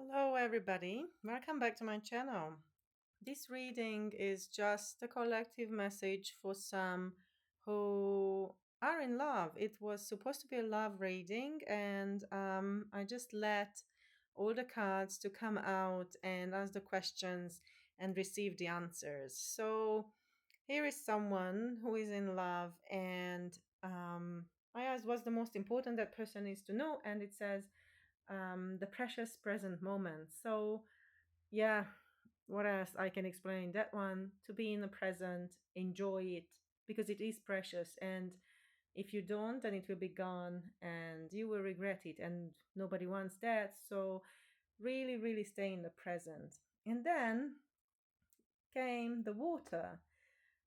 Hello, everybody. Welcome back to my channel. This reading is just a collective message for some who are in love. It was supposed to be a love reading, and I just let all the cards to come out and ask the questions and receive the answers. So here is someone who is in love, and I asked what's the most important that person needs to know, and it says the precious present moment. So, yeah, what else I can explain? That one, to be in the present, enjoy it because it is precious. And if you don't, then it will be gone and you will regret it. And nobody wants that. So, really, really stay in the present. And then came the water.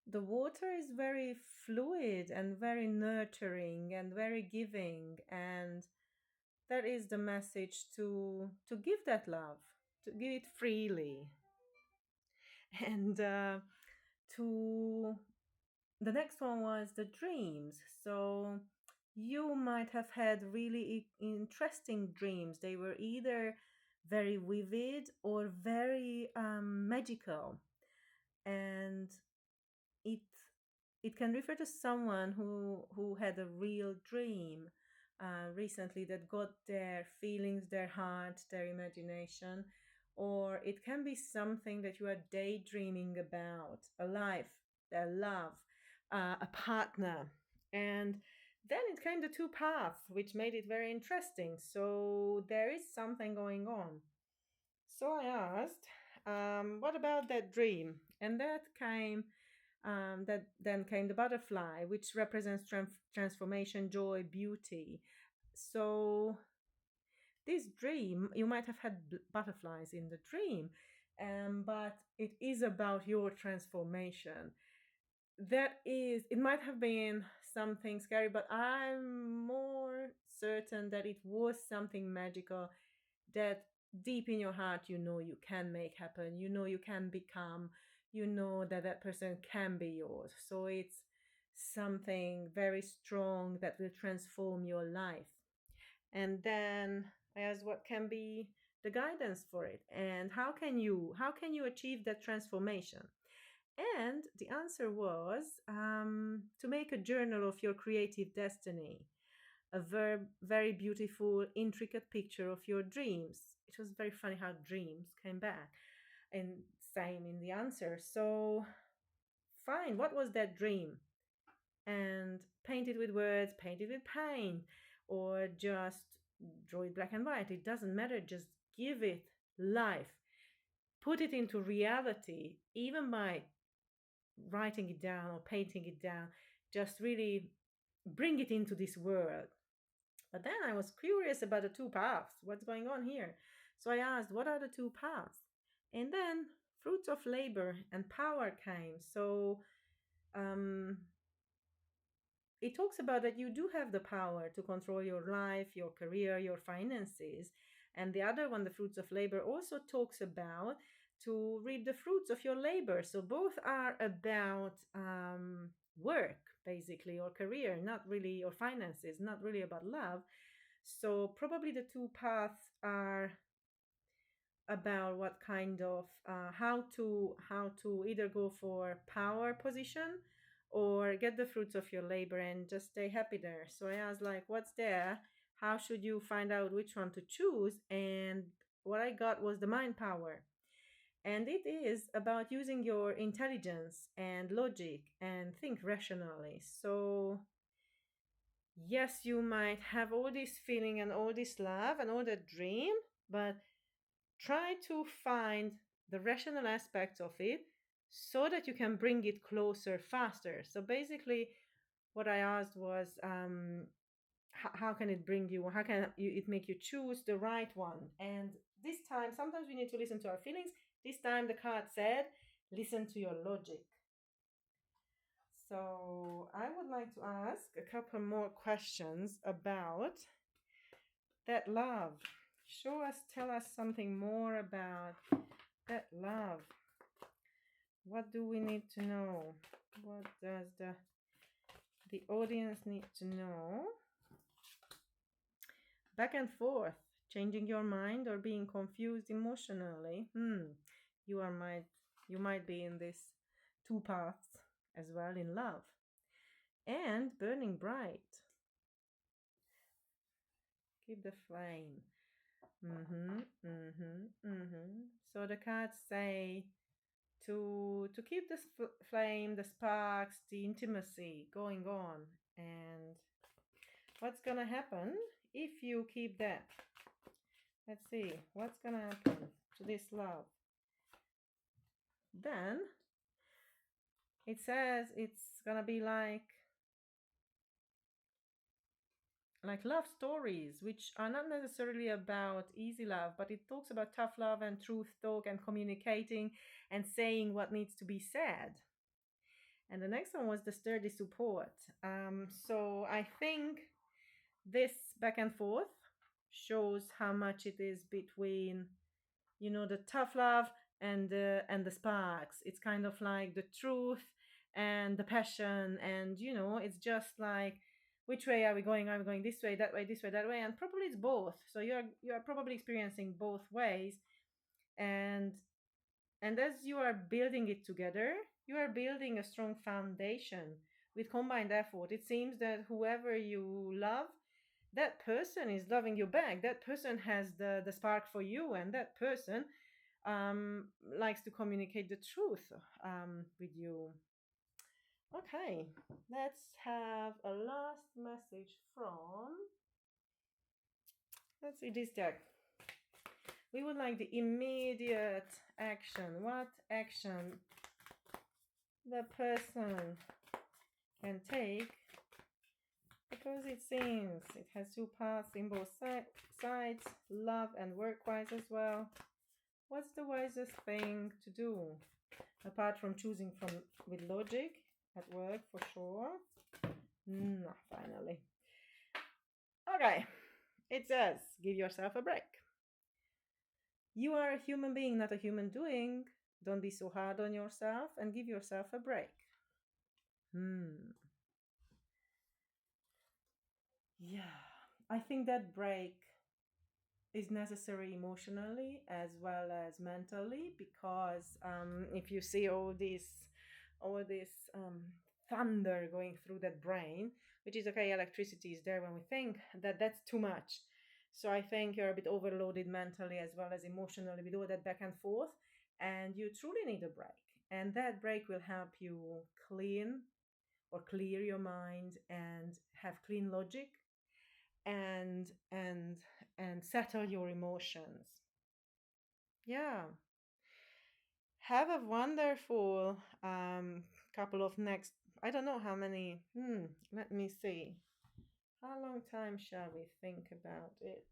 The water is very fluid and very nurturing and very giving, and that is the message to give that love, to give it freely. And to the next one was the dreams. So you might have had really interesting dreams. They were either very vivid or very magical, and it it can refer to someone who had a real dream recently that got their feelings, their heart, their imagination, or it can be something that you are daydreaming about, a life, a love, a partner. And then it came the two paths, which made it very interesting. So there is something going on. So I asked, what about that dream? And that then came the butterfly, which represents transformation, joy, beauty. So this dream, you might have had butterflies in the dream, but it is about your transformation. That is, it might have been something scary, but I'm more certain that it was something magical that deep in your heart you know you can make happen, you know you can become, you know that that person can be yours. So it's something very strong that will transform your life. And then I asked what can be the guidance for it, and how can you achieve that transformation. And the answer was to make a journal of your creative destiny, a very beautiful, intricate picture of your dreams. It was very funny how dreams came back, and same in the answer. So, fine, what was that dream? And paint it with words, paint it with paint, or just draw it black and white. It doesn't matter, just give it life. Put it into reality, even by writing it down or painting it down. Just really bring it into this world. But then I was curious about the two paths. What's going on here? So I asked, what are the two paths? And then fruits of labor and power came. So um, it talks about that you do have the power to control your life, your career, your finances. And the other one, the fruits of labor, also talks about to reap the fruits of your labor. So both are about work, basically, or career, not really, or finances, not really about love. So probably the two paths are about what kind of how to either go for power position or get the fruits of your labor and just stay happy there. So I asked, like, what's there? How should you find out which one to choose? And what I got was the mind power. And it is about using your intelligence and logic and think rationally. So yes, you might have all this feeling and all this love and all that dream, but try to find the rational aspects of it so that you can bring it closer faster. So basically, what I asked was, how can it bring you, how can it make you choose the right one? And this time, sometimes we need to listen to our feelings. This time, the card said, listen to your logic. So I would like to ask a couple more questions about that love. Show us, tell us something more about that love. What do we need to know? What does the audience need to know? Back and forth, changing your mind or being confused emotionally. You are might you might be in this two paths as well in love. And burning bright. Keep the flame. So the cards say to keep this flame, the sparks, the intimacy going on. And what's gonna happen if you keep that? Let's see what's gonna happen to this love. Then it says it's gonna be like love stories, which are not necessarily about easy love, but it talks about tough love and truth talk and communicating and saying what needs to be said. And the next one was the sturdy support. So I think this back and forth shows how much it is between, the tough love and the sparks. It's kind of like the truth and the passion, and it's just like, which way are we going? Are we going this way, that way, this way, that way? And probably it's both. So you are probably experiencing both ways, and as you are building it together, you are building a strong foundation with combined effort. It seems that whoever you love, that person is loving you back. That person has the spark for you, and that person likes to communicate the truth with you. Okay, let's have a last message from. Let's see this deck. We would like the immediate action. What action the person can take? Because it seems it has two paths in both sides, love and work-wise as well. What's the wisest thing to do? Apart from choosing with logic at work, for sure. No, finally. Okay, it says, give yourself a break. You are a human being, not a human doing. Don't be so hard on yourself and give yourself a break. Yeah, I think that break is necessary emotionally as well as mentally, because if you see all this thunder going through that brain, which is okay, electricity is there when we think that that's too much. So I think you're a bit overloaded mentally as well as emotionally with all that back and forth, and you truly need a break. And that break will help you clear your mind and have clean logic and settle your emotions. Yeah. Have a wonderful couple of next, I don't know how many. Let me see. How long time shall we think about it?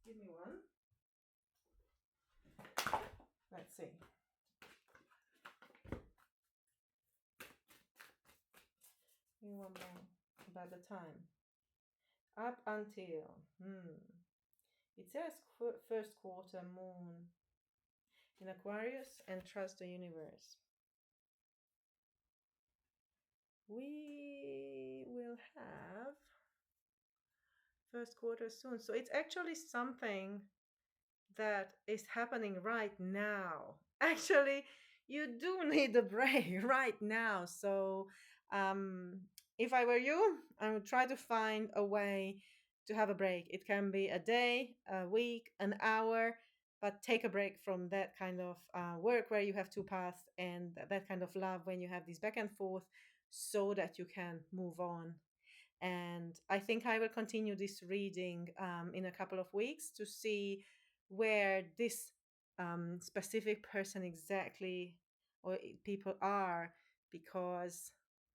Give me one. Let's see. Give me one more about the time. Up until it says first quarter moon in Aquarius, and trust the universe. We will have first quarter soon. So it's actually something that is happening right now. Actually, you do need a break right now. So if I were you, I would try to find a way to have a break. It can be a day, a week, an hour, but take a break from that kind of work where you have two paths, and that kind of love when you have this back and forth, so that you can move on. And I think I will continue this reading in a couple of weeks to see where this specific person exactly or people are, because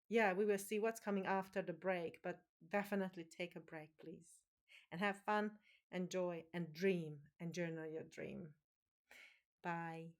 yeah, we will see what's coming after the break. But definitely take a break, please, and have fun, enjoy, and dream, and journal your dream. Bye.